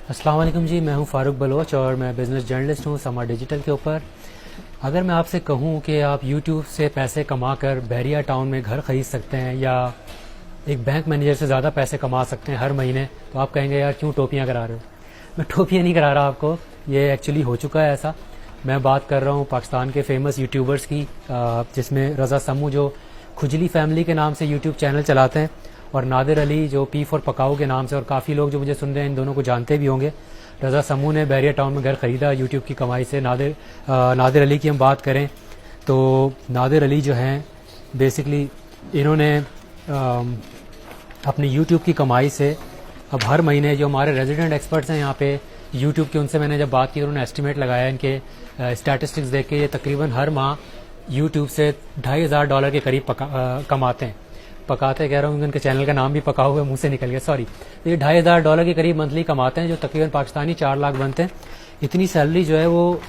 अस्सलाम वालेकुम जी, मैं हूं फ़ारूक बलोच और मैं बिज़नेस जर्नलिस्ट हूं समा डिजिटल के ऊपर। अगर मैं आपसे कहूं कि आप यूट्यूब से पैसे कमाकर बहरिया टाउन में घर ख़रीद सकते हैं या एक बैंक मैनेजर से ज़्यादा पैसे कमा सकते हैं हर महीने, तो आप कहेंगे यार क्यों टोपियां करा रहे हो। मैं टोपियां नहीं करा रहा आपको, ये एक्चुअली हो चुका है ऐसा। मैं बात कर रहा हूँ पाकिस्तान के फेमस यूट्यूबर्स की, जिसमें रज़ा समू जो खुजली फैमिली के नाम से यूट्यूब चैनल चलाते हैं, और नादिर अली जो पी फॉर पकाऊ के नाम से, और काफ़ी लोग जो मुझे सुन रहे हैं इन दोनों को जानते भी होंगे। रज़ा समू ने बहरिया टाउन में घर ख़रीदा यूट्यूब की कमाई से। नादिर अली की हम बात करें तो नादिर अली जो हैं बेसिकली इन्होंने अपनी यूट्यूब की कमाई से अब हर महीने, जो हमारे रेजिडेंट एक्सपर्ट्स हैं यहाँ पे यूट्यूब के, उनसे मैंने जब बात की उन्होंने एस्टिमेट लगाया इनके स्टैटिस्टिक्स देख के, ये तकरीबन हर माह यूट्यूब से $2,500 के करीब कमाते हैं। पकाते कह रहा हूँ, उनके चैनल का नाम भी पका हुआ मुंह से निकल गया, सॉरी। तो ये $2,500 के करीब मंथली कमाते हैं, जो तकरीबन पाकिस्तानी 4 लाख बनते हैं। इतनी सैलरी जो है वो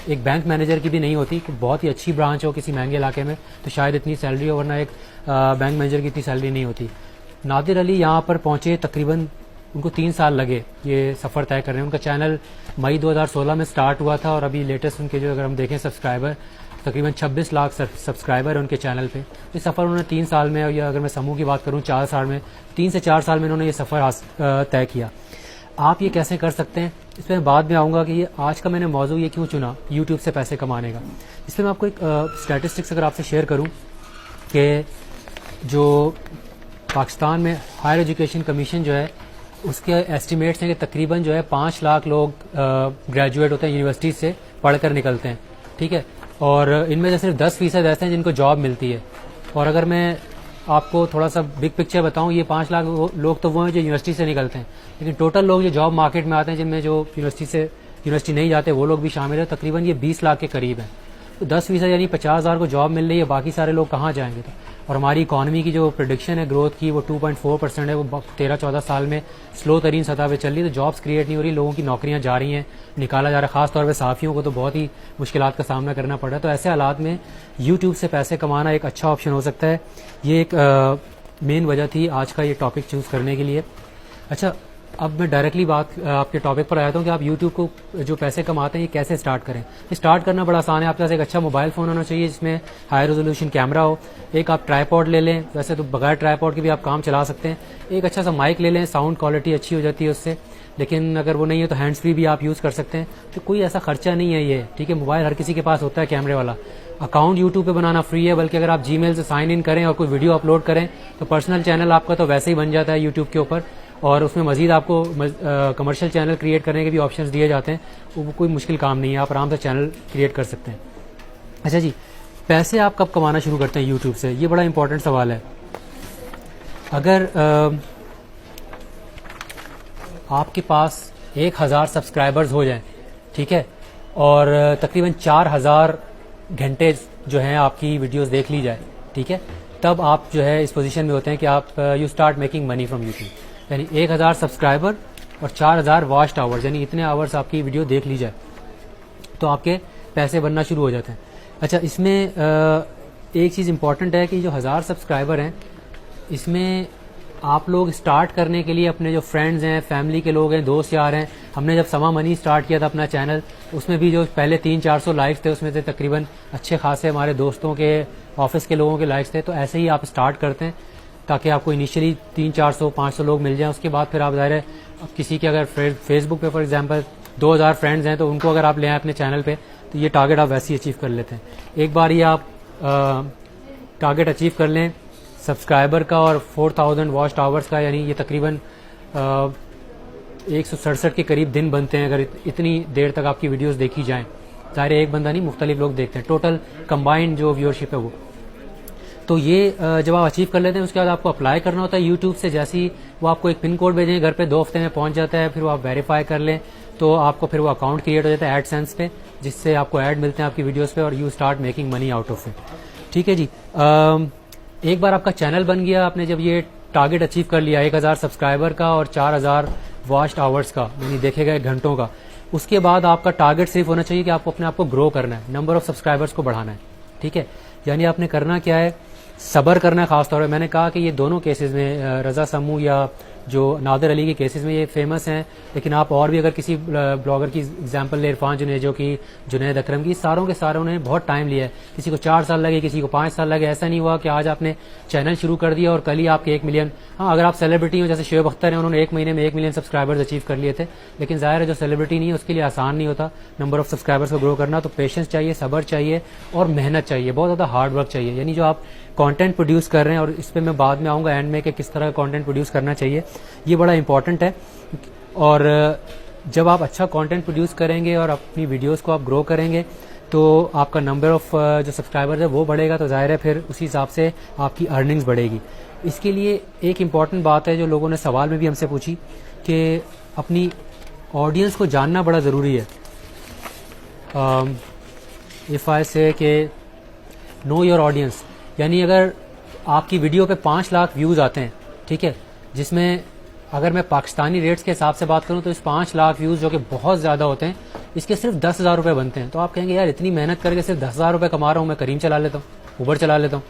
एक बैंक मैनेजर की भी नहीं होती। बहुत ही अच्छी ब्रांच हो किसी महंगे इलाके में तो शायद इतनी सैलरी हो, वरना एक बैंक मैनेजर की इतनी सैलरी नहीं होती। नादिर अली यहाँ पर पहुँचे, तकरीबन उनको 3 साल लगे ये सफ़र तय करने। उनका चैनल मई 2016 में स्टार्ट हुआ था और अभी लेटेस्ट उनके जो अगर हम देखें सब्सक्राइबर, तकरीबन 26 लाख सब्सक्राइबर है उनके चैनल पे। ये सफ़र उन्होंने 3 साल में, या अगर मैं समूह की बात करूँ 4 साल में, 3 से 4 साल में उन्होंने ये सफ़र तय किया। आप ये कैसे कर सकते हैं इस पर बाद में आऊँगा कि ये आज का मैंने मौजू ये क्यों चुना यूट्यूब से पैसे कमाने का। इस पर मैं आपको एक स्टैटिस्टिक्स अगर आपसे शेयर करूँ कि जो पाकिस्तान में हायर एजुकेशन कमीशन जो है उसके एस्टिमेट्स हैं कि तकरीबन जो है 5 लाख लोग ग्रेजुएट होते हैं यूनिवर्सिटी से, पढ़कर निकलते हैं, ठीक है। और इनमें से सिर्फ 10% ऐसे हैं जिनको जॉब मिलती है। और अगर मैं आपको थोड़ा सा बिग पिक्चर बताऊं, ये 5 लाख लोग तो वो हैं जो यूनिवर्सिटी से निकलते हैं, लेकिन टोटल लोग जो जॉब मार्केट में आते हैं, जिनमें जो यूनिवर्सिटी नहीं जाते वो लोग भी शामिल है, तकरीबन ये 20 लाख के करीब है। तो 10% यानी 50,000 को जॉब मिल रही है, बाकी सारे लोग कहाँ जाएंगे। तो और हमारी इकॉनमी की जो प्रेडिक्शन है ग्रोथ की, वो 2.4% है, वो 13-14 साल में स्लो तरीन सतह पे चल रही है। तो जॉब्स क्रिएट नहीं हो रही, लोगों की नौकरियां जा रही हैं, निकाला जा रहा है। खासतौर पर साफियों को तो बहुत ही मुश्किलात का सामना करना पड़ रहा है। तो ऐसे हालात में यूट्यूब से पैसे कमाना एक अच्छा ऑप्शन हो सकता है। ये एक मेन वजह थी आज का ये टॉपिक चूज़ करने के लिए। अच्छा, अब मैं डायरेक्टली बात आपके टॉपिक पर आया हूँ कि आप यूट्यूब को जो पैसे कमाते हैं ये कैसे स्टार्ट करें। स्टार्ट करना बड़ा आसान है। आपके पास एक अच्छा मोबाइल फ़ोन होना चाहिए जिसमें हाई रेजोल्यूशन कैमरा हो। एक आप ट्राईपॉड ले लें, वैसे तो बगैर ट्राईपॉड के भी आप काम चला सकते हैं। एक अच्छा सा माइक ले लें, साउंड क्वालिटी अच्छी हो जाती है उससे। लेकिन अगर वो नहीं है तो हैंड्स फ्री भी आप यूज़ कर सकते हैं। तो कोई ऐसा खर्चा नहीं है ये, ठीक है। मोबाइल हर किसी के पास होता है कैमरे वाला। अकाउंट यूट्यूब पे बनाना फ्री है, बल्कि अगर आप जीमेल से साइन इन करें और कोई वीडियो अपलोड करें तो पर्सनल चैनल आपका तो वैसे ही बन जाता है यूट्यूब के ऊपर। और उसमें मजीद आपको कमर्शियल चैनल क्रिएट करने के भी ऑप्शंस दिए जाते हैं। वो कोई मुश्किल काम नहीं है, आप आराम से चैनल क्रिएट कर सकते हैं। अच्छा जी, पैसे आप कब कमाना शुरू करते हैं यूट्यूब से, ये बड़ा इंपॉर्टेंट सवाल है। अगर आपके पास 1000 सब्सक्राइबर्स हो जाएं, ठीक है, और तकरीबन 4000 घंटे जो हैं आपकी वीडियोस देख ली जाए, ठीक है, तब आप जो है इस पोजीशन में होते हैं कि आप you start making money from YouTube. यानी 1000 सब्सक्राइबर और 4000 वॉच्ड आवर्स, यानी इतने आवर्स आपकी वीडियो देख ली जाए तो आपके पैसे बनना शुरू हो जाते हैं। अच्छा, इसमें एक चीज़ इंपॉर्टेंट है कि जो 1000 सब्सक्राइबर हैं, इसमें आप लोग स्टार्ट करने के लिए अपने जो फ्रेंड्स हैं, फैमिली के लोग हैं, दोस्त यार हैं, हमने जब समा मनी स्टार्ट किया था अपना चैनल, उसमें भी जो पहले 300-400 लाइक्स थे, उसमें से तकरीबन अच्छे खासे हमारे दोस्तों के, ऑफिस के लोगों के लाइक्स थे। तो ऐसे ही आप स्टार्ट करते हैं ताकि आपको इनिशियली 300-400-500 लोग मिल जाएं। उसके बाद फिर आप ज़ाहिर है किसी के अगर फेसबुक पे फॉर एग्जांपल 2000 फ्रेंड्स हैं तो उनको अगर आप ले आए अपने चैनल पे तो ये टारगेट आप वैसे ही अचीव कर लेते हैं। एक बार ये आप टारगेट अचीव कर लें सब्सक्राइबर का और 4000 वॉच आवर्स का, यानी ये तकरीबन 167 के करीब दिन बनते हैं अगर इतनी देर तक आपकी वीडियोस देखी जाएं। ज़ाहिर एक बंदा नहीं, मुख्तलिफ लोग देखते हैं, टोटल कंबाइंड जो व्यूअरशिप है वो। तो ये जब आप अचीव कर लेते हैं उसके बाद आपको अप्लाई करना होता है यूट्यूब से। जैसे ही वो आपको एक पिन कोड भेजें, घर पे 2 हफ्ते में पहुंच जाता है। फिर वो आप वेरीफाई कर लें तो आपको फिर वो अकाउंट क्रिएट हो जाता है एडसेंस पे, जिससे आपको ऐड मिलते हैं आपकी वीडियोस पे और you start making money out of it, ठीक है जी। एक बार आपका चैनल बन गया, आपने जब ये टारगेट अचीव कर लिया 1000 सब्सक्राइबर का और 4000 वॉच्ड आवर्स का, यानी देखे गए घंटों का, उसके बाद आपका टारगेट सिर्फ होना चाहिए कि आपको अपने आप को ग्रो करना है, नंबर ऑफ सब्सक्राइबर्स को बढ़ाना है, ठीक है। यानी आपने करना क्या है, सब्र करना है। खासतौर पर मैंने कहा कि ये दोनों केसेस में रज़ा समू या जो नादिर अली के केसेस में ये फेमस हैं, लेकिन आप और भी अगर किसी ब्लॉगर की एग्जांपल ले, इरफान जुनेजो की, जुनैद अकरम की, सारों के सारों ने बहुत टाइम लिया है। किसी को 4 साल लगे, किसी को 5 साल लगे। ऐसा नहीं हुआ कि आज आपने चैनल शुरू कर दिया और कल ही आपके 1 मिलियन। हाँ, अगर आप सेलिब्रिटी हो, जैसे शोएब अख्तर हैं, उन्होंने 1 महीने में 1 मिलियन सब्सक्राइबर्स अचीव कर लिए थे, लेकिन जाहिर है जो सेलिब्रिटी नहीं है उसके लिए आसान नहीं होता नंबर ऑफ सब्सक्राइबर्स को ग्रो करना। तो पेशेंस चाहिए, सब्र चाहिए और मेहनत चाहिए, बहुत ज़्यादा हार्ड वर्क चाहिए। यानी जो आप कंटेंट प्रोड्यूस कर रहे हैं, और इस पर मैं बाद में आऊँगा एंड में कि किस तरह का कंटेंट प्रोड्यूस करना चाहिए, ये बड़ा इंपॉर्टेंट है। और जब आप अच्छा कंटेंट प्रोड्यूस करेंगे और अपनी वीडियोस को आप ग्रो करेंगे तो आपका नंबर ऑफ जो सब्सक्राइबर्स है वो बढ़ेगा, तो जाहिर है फिर उसी हिसाब से आपकी अर्निंग्स बढ़ेगी। इसके लिए एक इम्पॉर्टेंट बात है जो लोगों ने सवाल में भी हमसे पूछी कि अपनी ऑडियंस को जानना बड़ा ज़रूरी है। इफ़ आई से कि नो योर ऑडियंस, यानी अगर आपकी वीडियो पे 5 लाख व्यूज़ आते हैं, ठीक है, जिसमें अगर मैं पाकिस्तानी रेट्स के हिसाब से बात करूं तो इस 5 लाख व्यूज़ जो कि बहुत ज़्यादा होते हैं, इसके सिर्फ 10,000 रुपये बनते हैं। तो आप कहेंगे यार इतनी मेहनत करके सिर्फ 10,000 रुपये कमा रहा हूँ, मैं करीम चला लेता हूँ, उबर चला लेता हूँ।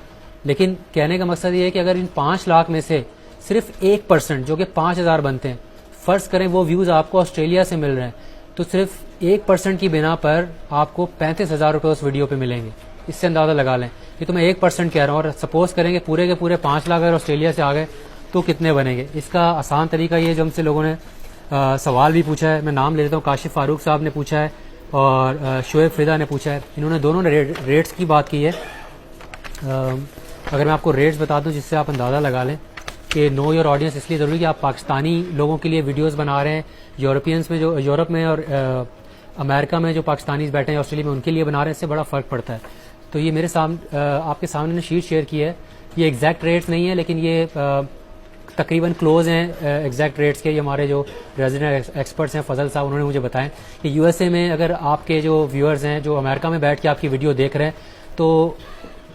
लेकिन कहने का मकसद ये है कि अगर इन 5 लाख में से सिर्फ 1% जो कि 5,000 बनते हैं, फ़र्ज़ करें वो व्यूज़ आपको ऑस्ट्रेलिया से मिल रहे हैं, तो सिर्फ 1% की बिना पर आपको 35,000 रुपये उस वीडियो पर मिलेंगे। इससे अंदाज़ा लगा लें कि तो मैं 1% कह रहा हूँ, और सपोज करेंगे पूरे के पूरे 5 लाख अगर ऑस्ट्रेलिया से आ गए तो कितने बनेंगे। इसका आसान तरीका ये, जो हमसे लोगों ने सवाल भी पूछा है, मैं नाम ले लेता हूँ, काशिफ फारूक साहब ने पूछा है और शोएब फ्रिदा ने पूछा है। इन्होंने दोनों ने रेट्स की बात की है। अगर मैं आपको रेट्स बता दूं जिससे आप अंदाज़ा लगा लें कि नो योर ऑडियंस इसलिए ज़रूरी कि आप पाकिस्तानी लोगों के लिए वीडियोस बना रहे हैं, यूरोपियंस में जो यूरोप में और अमेरिका में जो पाकिस्तानीज बैठे हैं, ऑस्ट्रेलिया में उनके लिए बना रहे हैं, इससे बड़ा फ़र्क पड़ता है। तो ये मेरे सामने आपके सामने शीट शेयर की है। ये एग्जैक्ट रेट्स नहीं है, लेकिन ये तकरीबन क्लोज हैं एग्जैक्ट रेट्स के। ये हमारे जो रेजिडेंट एक्सपर्ट्स हैं फजल साहब, उन्होंने मुझे बताएं कि यूएसए में अगर आपके जो व्यूअर्स हैं जो अमेरिका में बैठ के आपकी वीडियो देख रहे हैं, तो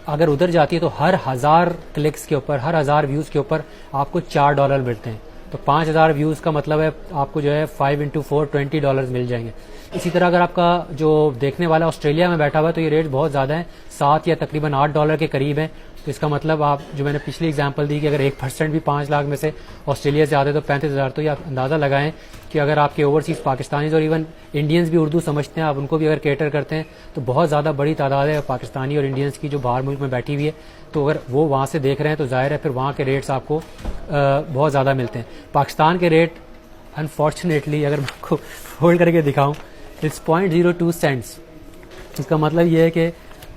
अगर उधर जाती है तो हर 1000 क्लिक्स के ऊपर, हर 1000 व्यूज़ के ऊपर आपको $4 मिलते हैं। तो 5,000 व्यूज़ का मतलब है आपको जो है 5 × 4 $20 मिल जाएंगे। इसी तरह अगर आपका जो देखने वाला ऑस्ट्रेलिया में बैठा हुआ है तो ये रेट बहुत ज़्यादा है, 7 या तकरीबन $8 के करीब है। तो इसका मतलब आप जो मैंने पिछली एग्जांपल दी कि अगर 1% भी 5 लाख में से ऑस्ट्रेलिया से आते तो 35,000। तो ये आप अंदाज़ा लगाएं कि अगर आपके ओवरसीज़ पाकिस्तानीज और इवन इंडियंस भी उर्दू समझते हैं, आप उनको भी अगर केटर करते हैं, तो बहुत ज़्यादा बड़ी तादाद है पाकिस्तानी और इंडियंस की जो बाहर मुल्क में बैठी हुई है। तो अगर वो वहाँ से देख रहे हैं तो जाहिर है फिर वहाँ के रेट्स आपको बहुत ज़्यादा मिलते हैं। पाकिस्तान के रेट अनफॉर्चुनेटली अगर मैं आपको होल्ड करके दिखाऊँ, इट्स 0.02 सेंट्स। इसका मतलब ये है कि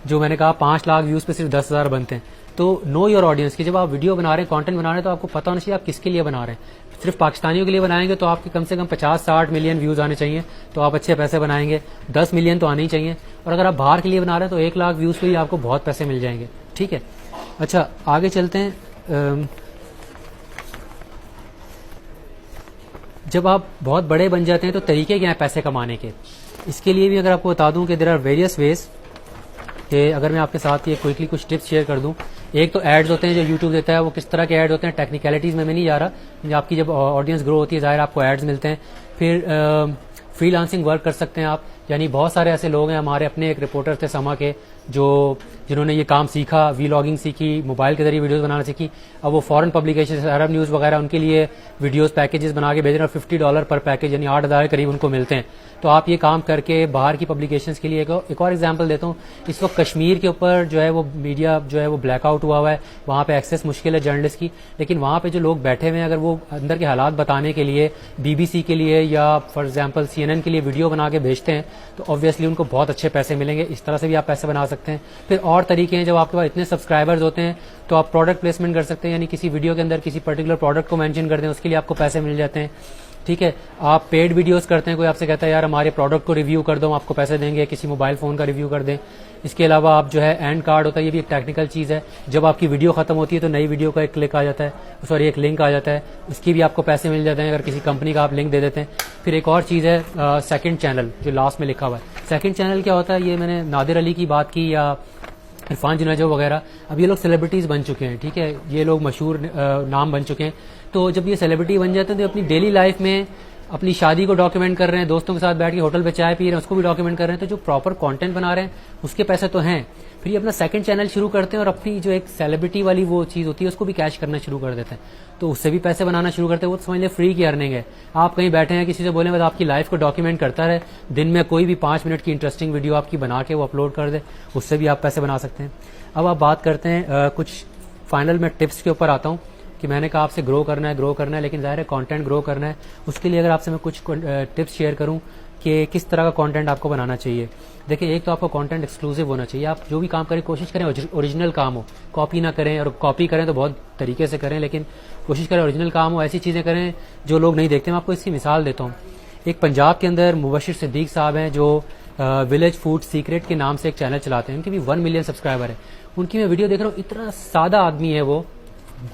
जो मैंने कहा 5 लाख व्यूज़ पे सिर्फ 10,000 बनते हैं। तो नो योर ऑडियंस की जब आप वीडियो बना रहे हैं, कंटेंट बना रहे हैं, तो आपको पता होना चाहिए आप किसके लिए बना रहे हैं। सिर्फ पाकिस्तानियों के लिए बनाएंगे तो आपके कम से कम 50-60 मिलियन व्यूज़ आने चाहिए, तो आप अच्छे पैसे बनाएंगे। 10 मिलियन तो आने ही चाहिए। और अगर आप बाहर के लिए बना रहे हैं तो 1 लाख व्यूज़ पे ही आपको बहुत पैसे मिल जाएंगे। ठीक है, अच्छा आगे चलते हैं। जब आप बहुत बड़े बन जाते हैं तो तरीके क्या हैं पैसे कमाने के, इसके लिए भी अगर आपको बता दूं कि देयर आर वेरियस वेज। कि अगर मैं आपके साथ ये क्विकली कुछ टिप्स शेयर कर दूं। एक तो एड्स होते हैं जो यूट्यूब देता है, वो किस तरह के एड्स होते हैं, टेक्निकलिटीज़ में मैं नहीं जा रहा। आपकी जब ऑडियंस ग्रो होती है जाहिर आपको एड्स मिलते हैं। फिर फ्रीलांसिंग वर्क कर सकते हैं आप, यानी बहुत सारे ऐसे लोग हैं, हमारे अपने एक रिपोर्टर थे समा के जिन्होंने ये काम सीखा, वीलॉगिंग सीखी, मोबाइल के जरिए वीडियोस बनाना सीखी। अब वो फॉरेन पब्लिकेशन, अरब न्यूज़ वगैरह, उनके लिए वीडियोस पैकेजेस बना के भेज रहे हैं। $50 पर पैकेज यानी 8,000 के करीब उनको मिलते हैं। तो आप ये काम करके बाहर की पब्लिकेशंस के लिए एक और एग्जांपल देता हूँ। इस वक्त कश्मीर के ऊपर जो है वो मीडिया जो है वो ब्लैकआउट हुआ है, वहाँ पे एक्सेस मुश्किल है जर्नलिस्ट की। लेकिन वहाँ पे जो लोग बैठे हुए हैं, अगर वो अंदर के हालात बताने के लिए BBC के लिए या फॉर एग्जांपल CNN के लिए वीडियो बना के भेजते हैं, तो ऑब्वियसली उनको बहुत अच्छे पैसे मिलेंगे। इस तरह से भी आप पैसे बना सकते हैं। फिर और तरीके हैं, जब आपके पास इतने सब्सक्राइबर्स होते हैं तो आप प्रोडक्ट प्लेसमेंट कर सकते हैं, यानी किसी वीडियो के अंदर किसी पर्टिकुलर प्रोडक्ट को मेंशन कर दें, उसके लिए आपको पैसे मिल जाते हैं। ठीक है, आप पेड वीडियोस करते हैं, कोई आपसे कहता है यार हमारे प्रोडक्ट को रिव्यू कर दो, हम आपको पैसे देंगे, किसी मोबाइल फ़ोन का रिव्यू कर दें। इसके अलावा आप जो है एंड कार्ड होता है, ये भी एक टेक्निकल चीज़ है। जब आपकी वीडियो खत्म होती है तो नई वीडियो का एक क्लिक आ जाता है, सॉरी एक लिंक आ जाता है, उसकी भी आपको पैसे मिल जाते हैं अगर किसी कंपनी का आप लिंक दे देते हैं। फिर एक और चीज़ है सेकंड चैनल, जो लास्ट में लिखा हुआ है। सेकंड चैनल क्या होता है, ये मैंने नादिर अली की बात की या इरफान जुनेजो वगैरह, अब ये लोग सेलिब्रिटीज़ बन चुके हैं। ठीक है, ये लोग मशहूर नाम बन चुके हैं। तो जब ये सेलिब्रिटी बन जाते हैं तो अपनी डेली लाइफ में अपनी शादी को डॉक्यूमेंट कर रहे हैं, दोस्तों के साथ बैठ के होटल पे चाय पी रहे हैं, उसको भी डॉक्यूमेंट कर रहे हैं। तो जो प्रॉपर कंटेंट बना रहे हैं उसके पैसे तो हैं। फिर ये अपना सेकंड चैनल शुरू करते हैं और अपनी जो एक सेलिब्रिटी वाली वो चीज़ होती है उसको भी कैश करना शुरू कर देते हैं, तो उससे भी पैसे बनाना शुरू करते हैं। वो तो समझ लें फ्री की अर्निंग है। आप कहीं बैठे हैं, किसी से बोले बस आपकी लाइफ को डॉक्यूमेंट करता रहे, दिन में कोई भी 5 मिनट की इंटरेस्टिंग वीडियो आपकी बना के वो अपलोड कर दे, उससे भी आप पैसे बना सकते हैं। अब आप बात करते हैं कुछ फाइनल में टिप्स के ऊपर आता हूँ कि मैंने कहा आपसे ग्रो करना है, लेकिन ज़ाहिर है कंटेंट ग्रो करना है। उसके लिए अगर आपसे मैं कुछ टिप्स शेयर करूँ कि किस तरह का कंटेंट आपको बनाना चाहिए। देखिए, एक तो आपको कंटेंट एक्सक्लूसिव होना चाहिए। आप जो भी काम करें कोशिश करें ओरिजिनल काम हो, कॉपी ना करें, और कॉपी करें तो बहुत तरीके से करें, लेकिन कोशिश करें ओरिजिनल काम हो, ऐसी चीज़ें करें जो लोग नहीं देखते। मैं आपको इसकी मिसाल देता हूँ। एक पंजाब के अंदर मुबशिर सिद्दीक साहब हैं जो विलेज फूड सीक्रेट के नाम से एक चैनल चलाते हैं, उनके भी 1 मिलियन सब्सक्राइबर है। उनकी मैं वीडियो देख रहा हूँ, इतना सादा आदमी है वो,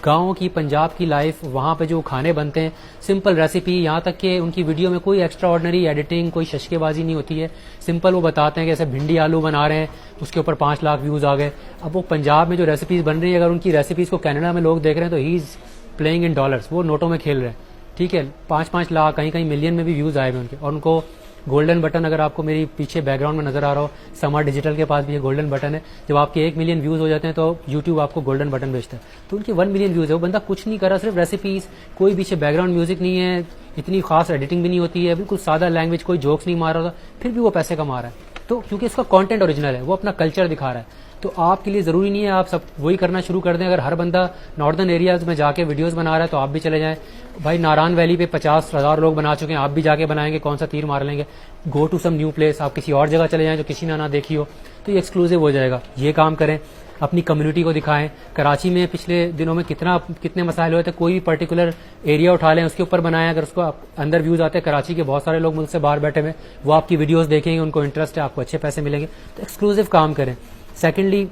गाँव की पंजाब की लाइफ, वहाँ पे जो खाने बनते हैं, सिंपल रेसिपी, यहाँ तक कि उनकी वीडियो में कोई एक्स्ट्रा ऑर्डनरी एडिटिंग, कोई शशकेबाजी नहीं होती है। सिंपल वो बताते हैं कि ऐसे भिंडी आलू बना रहे हैं, उसके ऊपर 5 लाख व्यूज़ आ गए। अब वो पंजाब में जो रेसिपीज़ बन रही है, अगर उनकी रेसिपीज़ को कनाडा में लोग देख रहे हैं तो he is playing in dollars, वो नोटों में खेल रहे हैं, ठीक है। 5-5 लाख, कहीं कहीं मिलियन में भी व्यूज़ आए हुए उनके। और उनको गोल्डन बटन, अगर आपको मेरी पीछे बैकग्राउंड में नजर आ रहा हो, समा डिजिटल के पास भी ये गोल्डन बटन है। जब आपके 1 मिलियन व्यूज हो जाते हैं तो यूट्यूब आपको गोल्डन बटन भेजता है। तो उनके 1 मिलियन व्यूज है, वो बंदा कुछ नहीं कर रहा, सिर्फ रेसिपीज, कोई पीछे बैकग्राउंड म्यूजिक नहीं है, इतनी खास एडिटिंग भी नहीं होती है, बिल्कुल सादा लैंग्वेज, कोई जोक्स नहीं मार रहा था, फिर भी वो पैसे कमा रहा है। तो क्योंकि इसका कंटेंट ओरिजिनल है, वो अपना कल्चर दिखा रहा है। तो आपके लिए ज़रूरी नहीं है आप सब वही करना शुरू कर दें। अगर हर बंदा नॉर्दर्न एरियाज में जाके वीडियोस बना रहा है तो आप भी चले जाएं। भाई नारायण वैली पे 50,000 लोग बना चुके हैं, आप भी जाके बनाएंगे, कौन सा तीर मार लेंगे। Go to some new place, आप किसी और जगह चले जाएं जो किसी ने ना देखी हो, तो ये एक्सक्लूसिव हो जाएगा। ये काम करें, अपनी कम्युनिटी को दिखाएं। कराची में पिछले दिनों में कितने मसाइल हुए थे, कोई भी पर्टिकुलर एरिया उठा लें, उसके ऊपर बनाएं। अगर उसको अंदर व्यूज आते हैं, कराची के बहुत सारे लोग मुल्क से बाहर बैठे हुए, वो आपकी वीडियोस देखेंगे, उनको इंटरेस्ट है, आपको अच्छे पैसे मिलेंगे। तो एक्सक्लूसिव काम करें। सेकेंडली,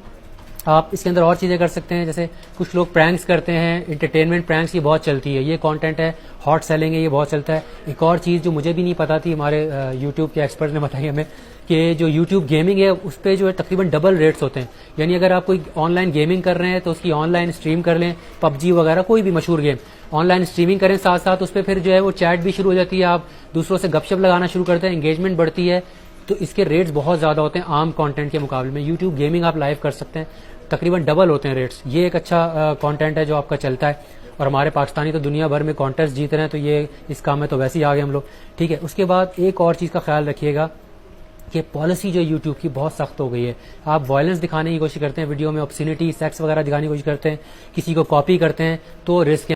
आप इसके अंदर और चीज़ें कर सकते हैं, जैसे कुछ लोग प्रैंक्स करते हैं, इंटरटेनमेंट प्रैंक्स की बहुत चलती है, ये कंटेंट है, हॉट सेलिंग है, ये बहुत चलता है। एक और चीज़ जो मुझे भी नहीं पता थी, हमारे यूट्यूब के एक्सपर्ट ने बताई हमें, कि जो यूट्यूब गेमिंग है उस पर जो है तकरीबन डबल रेट्स होते हैं। यानी अगर आप कोई ऑनलाइन गेमिंग कर रहे हैं तो उसकी ऑनलाइन स्ट्रीम कर लें, पबजी वगैरह कोई भी मशहूर गेम ऑनलाइन स्ट्रीमिंग करें, साथ साथ उस पर फिर जो है वो चैट भी शुरू हो जाती है, आप दूसरों से गपशप लगाना शुरू करते हैं, एंगेजमेंट बढ़ती है, तो इसके रेट्स बहुत ज़्यादा होते हैं आम कंटेंट के मुकाबले में। यूट्यूब गेमिंग आप लाइव कर सकते हैं, तकरीबन डबल होते हैं रेट्स। ये एक अच्छा कंटेंट है जो आपका चलता है, और हमारे पाकिस्तानी तो दुनिया भर में कॉन्टेस्ट जीत रहे हैं, तो ये इस काम में तो वैसे ही आ गए हम लोग, ठीक है। उसके बाद एक और चीज़ का ख्याल रखिएगा कि पॉलिसी जो यूट्यूब की बहुत सख्त हो गई है। आप वायलेंस दिखाने की कोशिश करते हैं वीडियो में, ऑब्सिनिटी, सेक्स वगैरह दिखाने की कोशिश करते हैं, किसी को कॉपी करते हैं, तो रिस्क